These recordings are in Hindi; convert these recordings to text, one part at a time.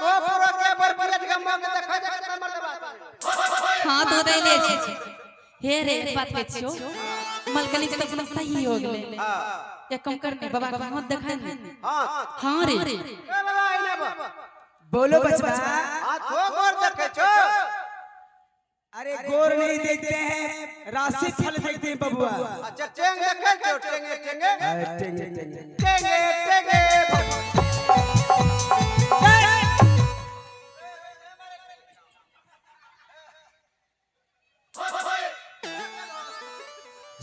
गोपुरो के बरपियत के मग देखा जा के मर बात हां तो दे ले छी हे रे बात के छो मलकनी के सपना सही हो गेले हां एक कम करने बाबा के हाथ दिखाए ने हां हां रे ए बाबा आइले बा बोलो बचवा हां तो गोर देखे छो अरे गोर नहीं देखते हैं राशि फल देखते हैं बबुआ। अच्छा टेंग देखे छो टेंगे टेंगे टेंगे टेंगे टेंगे टेंगे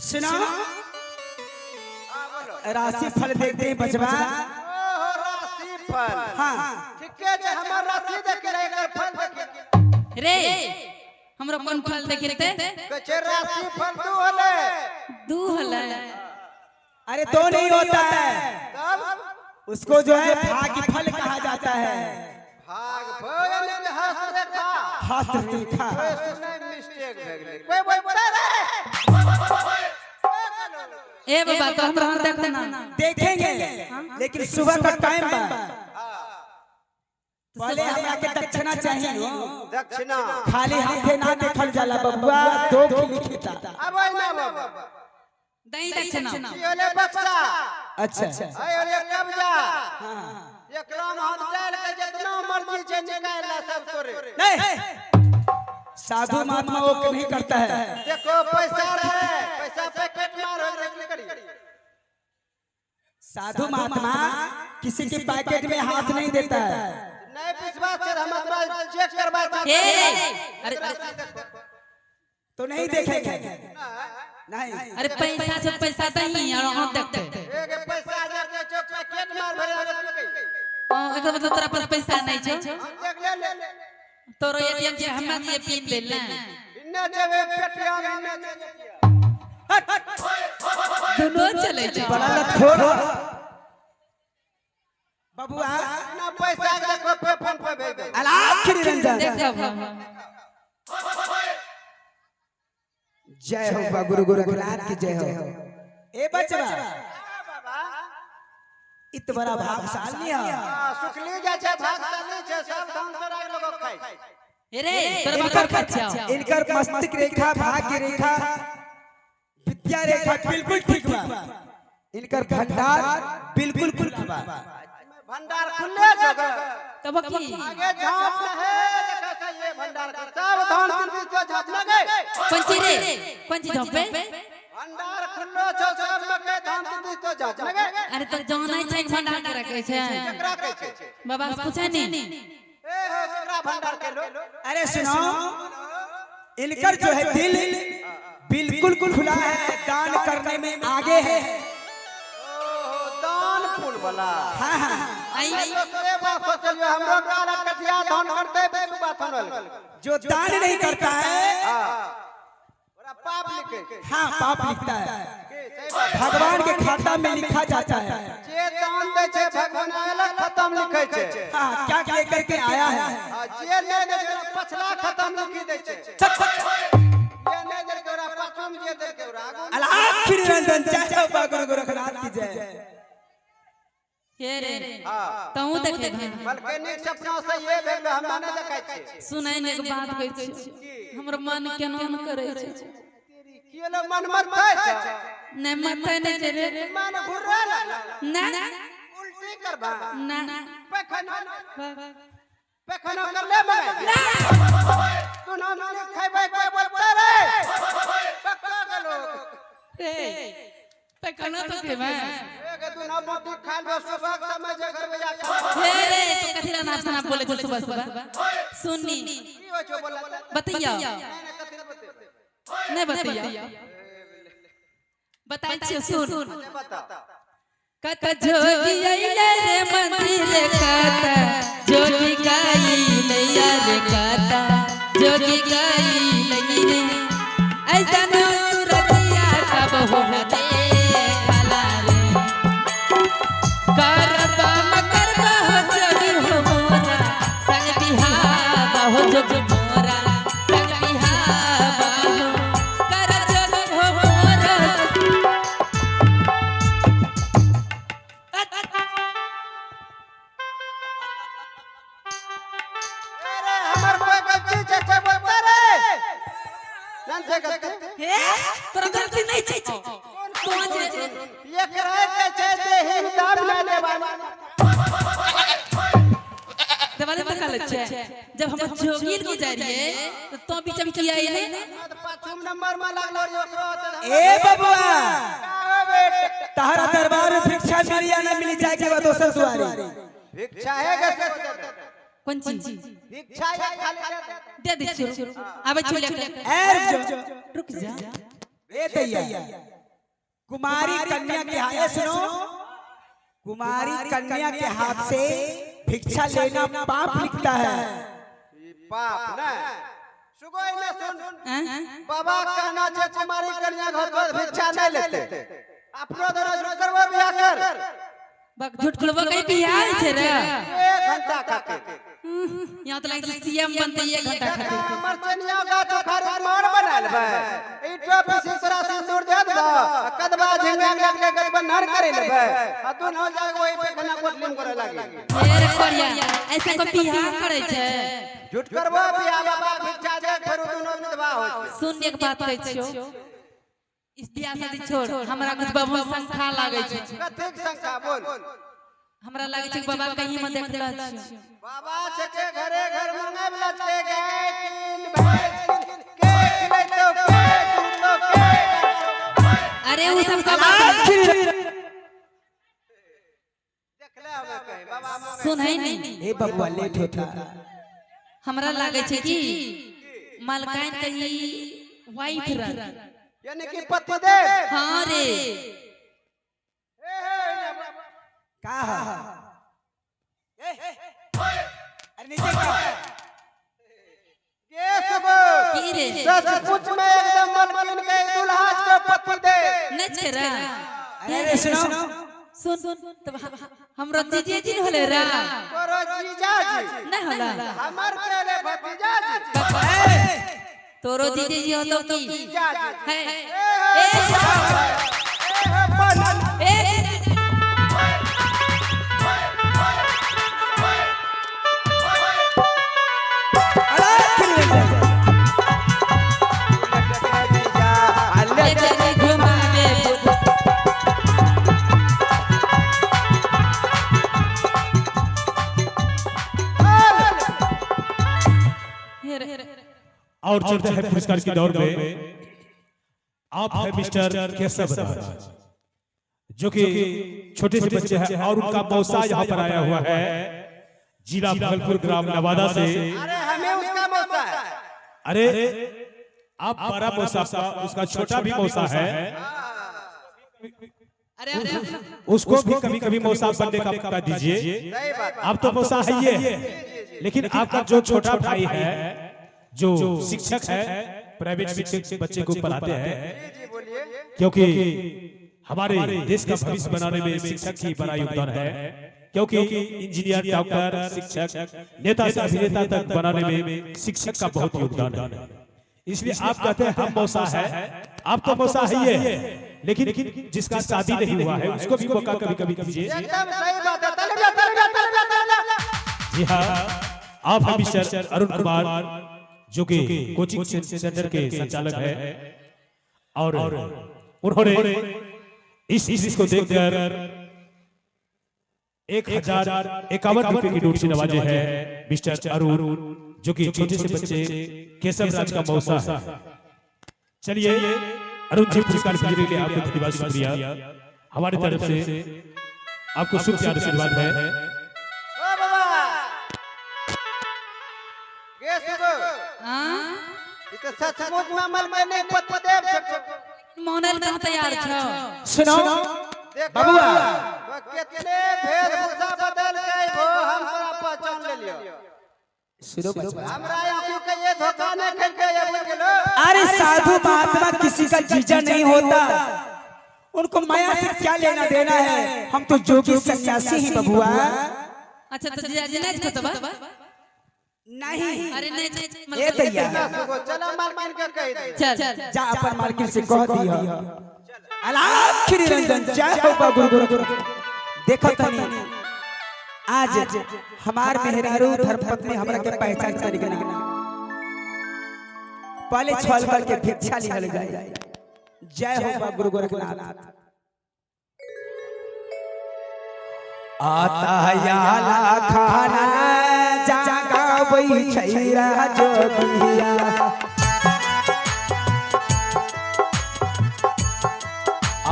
सुना राशि फल देखते हैं बचवा। ओहो राशि फल हाँ ठीक है जे हमर राशि देख ले एकर फल देख रे हमरो कोन फल देखते कछे राशि फल दू हले अरे दो नहीं होता है तब उसको जो है भाग्य फल कहा जाता है। भाग भगल के हस्तरेखा हस्तरेखा उसने मिस्टेक भग गई कोई बोलता रे ए बाबा तो हम देखो ना देखेंगे लेकिन सुबह का टाइम बा पहले हमरा के दक्षिणा चाहिए हो। दक्षिणा खाली हाथे ना देखल जाला बबुआ दो खिली खिता। अब ना बाबा दई दक्षिणा ये ले बक्सा अच्छा आय ले कब्जा हाँ एकराम हाथ डाल के जितना मर्जी छे निकाल ला सब तोरे नहीं साधु महात्मा वो नहीं करता है। देखो पैसा है पैसा पैकेट मार हो करी साधु महात्मा किसी के पैकेट में हाथ नहीं देता है। नहीं विश्वास कर हम अपना चेक करवा ए अरे तो नहीं देखेंगे नहीं अरे पैसा से पैसा दही और हम देखते एक पैसा दे के जो पैकेट मार भरे एकर मतलब तोरा पास पैसा नहीं छो हम देख ले तोरो एटीएम से हमरा दिए पिन ले ले इन्ने जेबे पेटिया इन्ने दोनों चले छै बड़ा लखोर बबुआ ना पैसा देखो पे फोन पे भेज दे आखिरी रंजन देखो जय हो बा गुरु गोरखनाथ की जय हो। ए बचवा बाबा इत बड़ा भागशाली है। सुखली जा छे भागशाली छे सब धन से राख लोग खाई रे तोरा बात कर छौ इनकर मस्तिष्क रेखा भाग्य रेखा विद्या रेखा बिल्कुल ठीक बा। इनकर भंडार बिल्कुल खुला बा। भंडार खुले छे तब की आगे झांप है देखा था ये भंडार का सब धन सिंधी तो झांप लगे पंची रे पंची धपे भंडार खुलो छे सब लगे धन सिंधी तो झांप लगे अरे तो जानै छै भंडार के रखे छै केकरा कहै छे बाबा से पूछे नी ए हो केकरा भंडार के लो अरे सुनो इनकर जो है दिल बिल्कुल खुला है दान करने में आगे है। ओहो दान फूल वाला हाँ हाँ आई तोरे बात सोचलियो हमरो काला कटिया दान करते बे बात बनल जो दान नहीं करता है ओरा पाप लिखे हाँ पाप लिखता है। के सही बात भगवान के खाता में लिखा जाता है। जे दान दे छे भगवान वाला खत्म लिखे छे हाँ क्या लेकर के आया है। आ जे ले दे छे पछला खत्म लिखी दे छे ये नहीं दे के ओरा पाछम जे दे के ओरा आगू आखिरी रंजन जय हो बा गुरु गोरखनाथ की जय। हे रे हां तहु देखे बल्कि निक सपना से ये भेल हम ना देखै छे सुनै ने एक बात कहै छै हमर मन केना न करे छै तेरी केलो मन मत छै नै मथे नै छै रे मन घुरा ना उल्टी करबा ना पैखाना पैखाना कर ले मैं तू ना ना खाइबे कोई बोलता रे पक्का गलो रे पैखाना तो के मैं एक तू ना मोटी खा लो सुबह समय जे घर में जा हे रे तो कथि नाम सुना बोले छ सुबह सुबह सुननी की हो छो बोला बतैया कथि बते नहीं बतैया बताई छी सुन बता कत जोगी आइले रे मंदिर कत जोगी गाइले यार कत जोगी गाइले रे ऐसा न सुरतिया कब हो दे खला रे करबा मकरबा हो जोगी हो मोरा संग बिहावा हो जोगी मोरा संग बिहावा हो कर जोगी हो मोरा हमर कोई गलती छै कोई बोलता रे नन से गलती हे तोरा गलती नहीं छै तो जे ये करे के छै दे हिम दाम ले देवाले तक ले छै जब हम जोगिल गुजारिए तो बीच में किया ये नहीं पांचम नंबर में लागलो रे ओकरो ए बबुआ का बेट तहरा दरबार में भिक्षा मिली या ना मिली जाए के बाद दोसर दुआरी भिक्षा है के कौन चीज भिक्षा या खाली दे दे शुरू आबे चले एर जो रुक जा ए दैया कुमारी कन्या के हाथ सुनो कुमारी कन्या के हाथ से भिक्षा लेना पाप लिखता है पाप ना सुगोई ना सुन हां बाबा कहना छै कुमारी कन्या घर पर भिक्षा नहीं लेते अपनो दरज करबो बियाह कर बक झूठ बोलबो कहीं बियाह छै रे 1 घंटा खातिर यहां तो लागे सीएम बनते 1 घंटा खातिर हमर चनिया गाछ खारी मार बना लेबे ई टोपी सिंसरा सिंदूर दे देबो कदबा झिंगा लग के गठबंधन करे लेबे आ तू न जाए वही पे खाना कोटलिम करे लागी रे कोरिया ऐसा को बियाह करे छै झूठ करबो बियाह बाबा भिक्षा दे फेरू दुनो विधवा हो सुन एक बात कहै छियो इस बियाह शादी छोड़ हमरा कुछ बाबू संख्या लागे छै कतेक संख्या बोल हमरा लागे छै बाबा कहीं में देख रहल छी बाबा छके घरे घर मंगाय वाला छके गाय तीन भैंस के खिलैतो के दूधो के अरे वो सब का देखले हमें कहे बाबा सुन है नहीं ए बबुआ लेट होता हमरा लागे छै कि मालकाइन कहीं वाइफ रह यानी कि पति दे हां रे का अरे नीचे का के सुबो की रे सच पूछ में एकदम मलकिन के दुल्हा के पति दे नहीं छै रे अरे सुनो सुन तब हमरा जीजे जी होले रे तोरो जीजा जी नहीं होला हमर केले भतीजा जी तोरो जीजे जी हो तो की जीजा जी है ए बन ए लेके घुमावे और चलते हैं पुरस्कार की दौड़ में आप है मिस्टर केशव राज जो कि छोटे से बच्चे हैं और उनका मौसा यहाँ पर आया हुआ है जिला भागलपुर ग्राम नवादा से। अरे हमें उसका मौसा है अरे आप बड़ा मौसा का उसका छोटा भी मौसा है अरे उसको भी कभी कभी मौसा बनने का मौका दीजिए। सही बात आप तो मौसा है ही है लेकिन आपका जो छोटा भाई है जो शिक्षक है प्राइवेट शिक्षक बच्चे को पढ़ाते हैं जी बोलिए क्योंकि हमारे देश का भविष्य बनाने में शिक्षक की बड़ा योगदान है क्योंकि इंजीनियर डॉक्टर शिक्षक नेता से अभिनेता तक बनाने में शिक्षक का बहुत योगदान है। इसलिए आप कहते हैं हम मौसा है आप तो मौसा है ही है लेकिन जिसका शादी नहीं हुआ है उसको भी मौका कभी कभी दीजिए। एकदम सही बात है तले जी हाँ आप है मिस्टर अरुण कुमार जो कि कोचिंग सेंटर के संचालक है और उन्होंने इस चीज को देखकर 1051 रुपए की नोट से नवाजे हैं मिस्टर अरुण जो कि छोटे से बच्चे केशव राज का मौसा है। चलिए अरुण जी पुरस्कार भेजने के लिए आपको धन्यवाद शुक्रिया हमारी तरफ से आपको शुभ प्यार आशीर्वाद है। ओ बाबा के सुबो हां ई तो सचमुच में अमल में नहीं पति देव छक मोनल का तैयार छ सुनो देखो बबुआ वो कितने भेषभूषा बदल गए वो हम पूरा पहचान ले लियो सुनो बच्चा हमरा आंखों के ये धोखा नहीं करके ये बोल के लो अरे साधु महात्मा किसी का जीजा नहीं होता उनको माया से क्या लेना देना है हम तो जोगी सन्यासी ही बबुआ। अच्छा तो जिनेज को तो नहीं अरे नहीं ये दैया चलो मालकिन के कह दे चल जा अपन मालकिन से कह दिया अलाख निरंजन जय हो गुरु गुरु देखो तनी आज हमार मेहरारू धर्मपत्नी हमरा के पहचान कर गई पहले छल करके भिक्षा लिहल जाए। जय हो बा गुरु गोरखनाथ। आता याला खाना जागावै छैरा जोगिया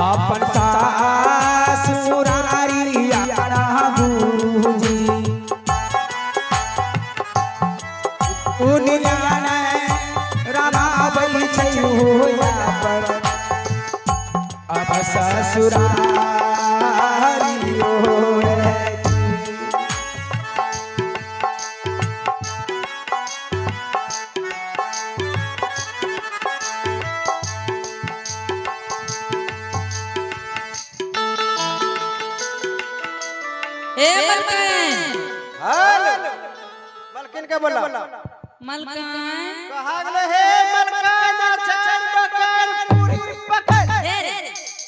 अपन सासुरारी यारा गुरुजी दुनिया ने रमावै छै होया पर अब ससुरारी ओरे ए मलकान हेलो मलकिन के बोला मलकान कहा गले हे मलकान छन बकन पूरी पकड़ ए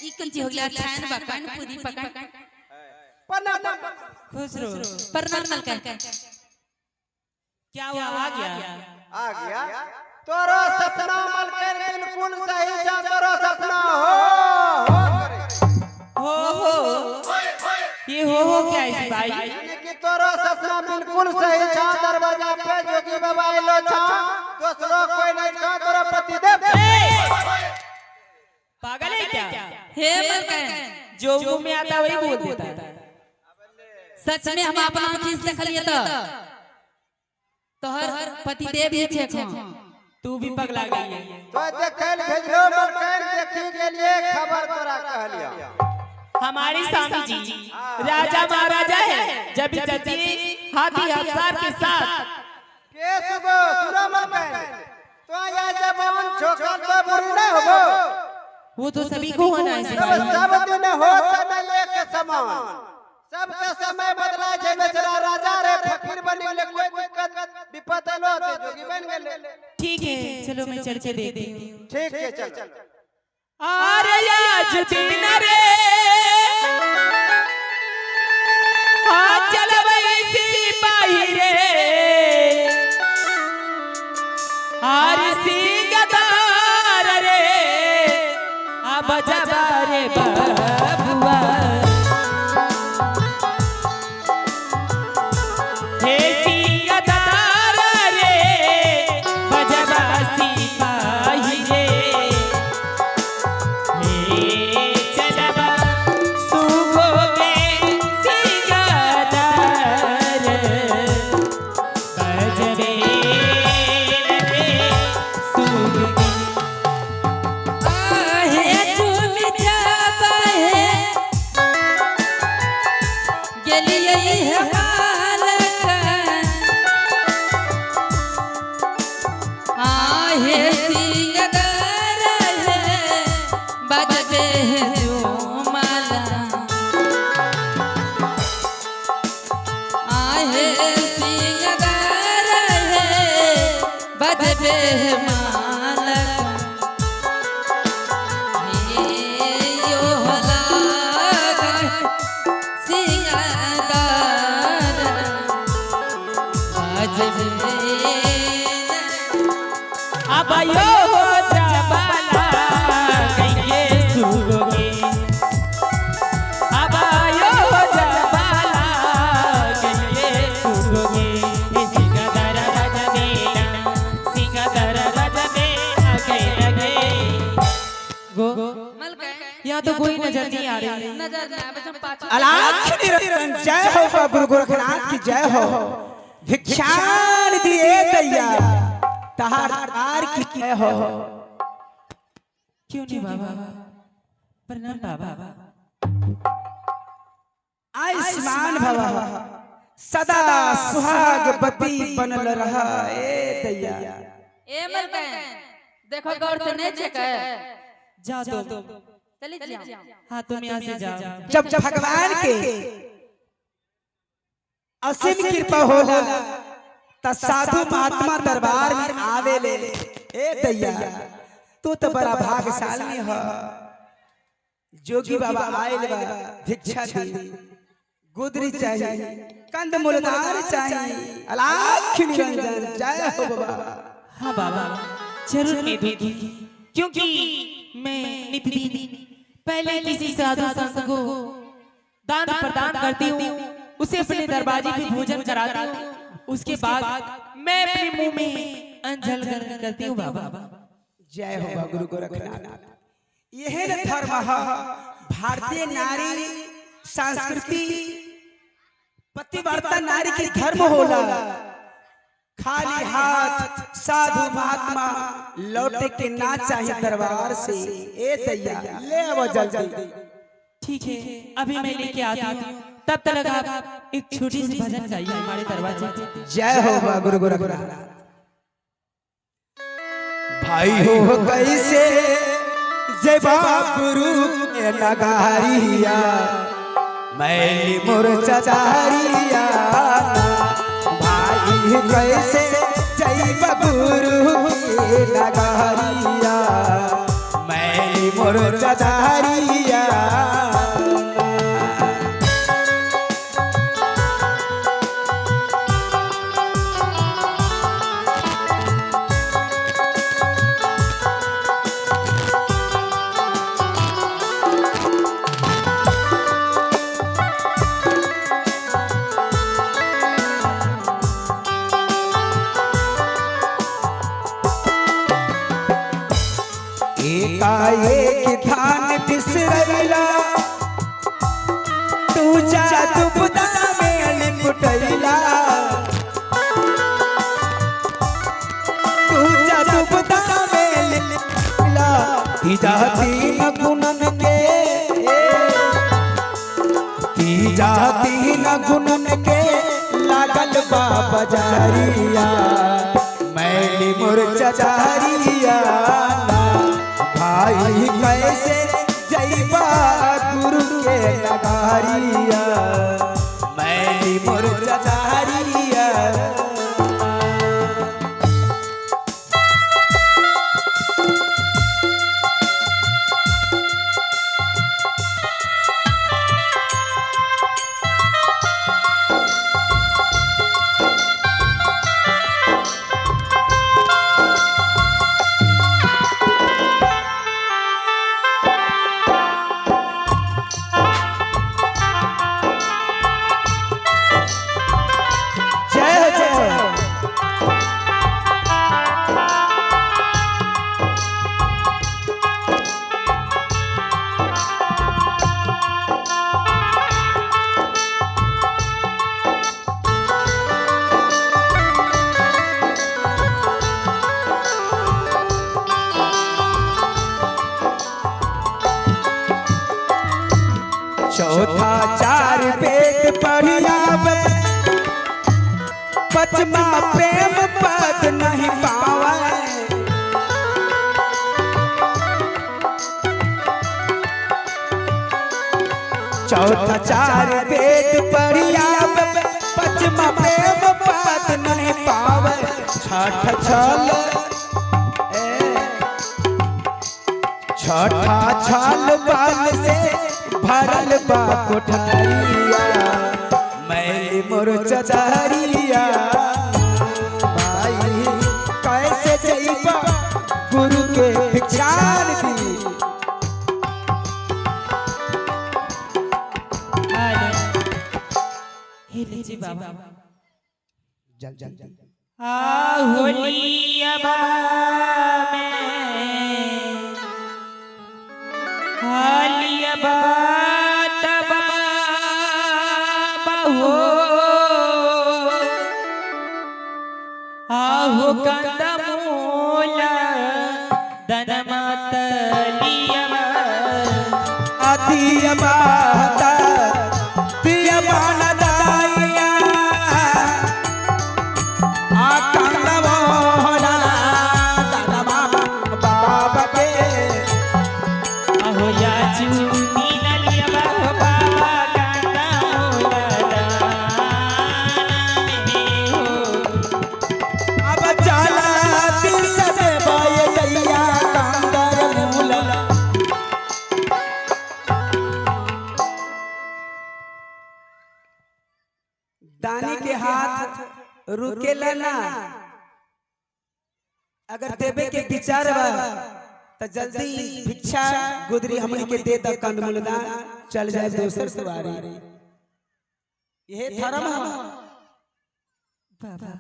ई कंची हो गया छान बकन पूरी पकड़ पन्ना खुश रहो प्रणाम मलकान। क्या हुआ आ गया तोरो सपना मलकिन बिल्कुल सही जा तोरो सपना हो ये हो क्या है भाई? यानी कि तोरो सपना बिल्कुल सही छा। दरवाजा पे जोगी बाबा आइलो छा, दूसरो कोई नहीं छा। तोरा पति देव पागल है क्या? हे मलकान जो मुंह में आता वही बोल देता है। सच में हम अपना आंखी से देखलिए तोहर पति देव ही छे खो तू भी पगला गई है। तो देखल भेजलो मलकिन देखी के लिए खबर तोरा कहलिया। हमारी स्वामी जी राजा महाराजा है, जब भी चलती हाथी हफ्सार के साथ के सुगो सुनो मलकिन तो या जवान छोकल तो बुरी नहीं होबो। वो तो सभी को होना है सब दिन होता न एक समान, सबके समय बदला छे। बेचारा राजा रे फकीर बन गेले, कोई दिक्कत विपत आलो ते जोगी बन गेले। ठीक है चलो मैं चल के देखती हूँ। ठीक है चल अरे आज दिन रे हाँ चल वैसी बाहिरे हरी सिंगदार रे अब जबारे बबुआ हे सिंगदार रे बजबासी बाहिरे अब यो जबाला कहिए सुगोगे अब यो जबाला कहिए सुगोगे सिंगदर रजमेला कह लगे गो यहाँ तो कोई नजर नहीं आ रही। नजर ना बस हम पाछू अलख निरंजन जय हो बा गुरु गोरखनाथ की जय हो। भिक्षान दिए दैया तहार की जय हो। क्यों नहीं बाबा? प्रणाम बाबा। आयुष्मान भव सदा सुहागवती बनल रहा ए दैया। ए मलकान देखो गौर से नहीं छे के जाओ तो चली जाओ। हाँ तुम यहाँ से जाओ। जब भगवान के असीम कृपा होला त साधु महात्मा दरबार में आवे ले। ए दैया तू तो बड़ा भाग्यशाली है। जोगी बाबा आयल बा भिक्षा दी गुदरी चाहिए, कंद मूलधार चाहिए, अलख निरंजन। जय हो बाबा। हाँ बाबा, जरूर मैं दूंगी, क्योंकि मैं नित्यदिन पहले किसी साधु संत को दान प्रदान करती हूँ, उसे अपने दरवाजे पे भोजन कराती हूँ, उसके बाद मैं अपने मुंह में अंजल ग्रहण करती हूँ बाबा। जय हो बाबा गुरु गोरखनाथ। यह न धर्म है भारतीय नारी संस्कृति, पतिव्रता नारी के धर्म होला। खाली हाथ साधु महात्मा लौटे के ना चाहिए दरबार से। ए दैया ले आओ जल्दी। ठीक है, अभी मैं लेके आती हूँ, तब तक आप एक छोटी सी भजन गाइए हमारे दरवाजे पे। जय हो बाबा गुरु गोरखनाथ। भाई हो कैसे जय बाबा गुरु के नगारिया, मैली मोर चचारिया। भाई कैसे जय बाबा गुरु के नगारिया, मैली मोर चचारिया। एकाएक धान बिसरैला, तू जादू बुदा में लिपटैला। तू जादू बुदा में लिपटैला। तीजा तीन गुणन के, तीजा तीन गुणन के लागल बा बजारिया, मैली मोर चचारिया। भाई कैसे जैबा गुरु के नगारिया, मैली मोर चचारिया। चौथा चार वेद पढ़िया, पचमा प्रेम पद नहीं पावे। चौथा चार वेद पढ़िया, पचमा प्रेम पद नहीं पावे। छठ छल छठा छल बाल से भरल बा कोठारिया, मैली मोर चचारिया। भाई कैसे जइबा गुरु के भिक्षान दी। हे लीजिए बाबा। जल जल जल होलिया में हालिया तबा हो, आहो कंदमूला दनमातलिया आतिया माता तिया माना दाइया, आकंदमोला दादा बाबा के। अहो याजू नीललिया बाबा कंदमूला में हो। अब चला दिस से बाय दैया कंदर मूला। रुकेला ना। अगर देवे के विचार बा तो जल्दी भिक्षा गुदरी हमनी के दे द कंदमूल दान, चल जाए दोसर सवारी। यह धर्म है। बाबा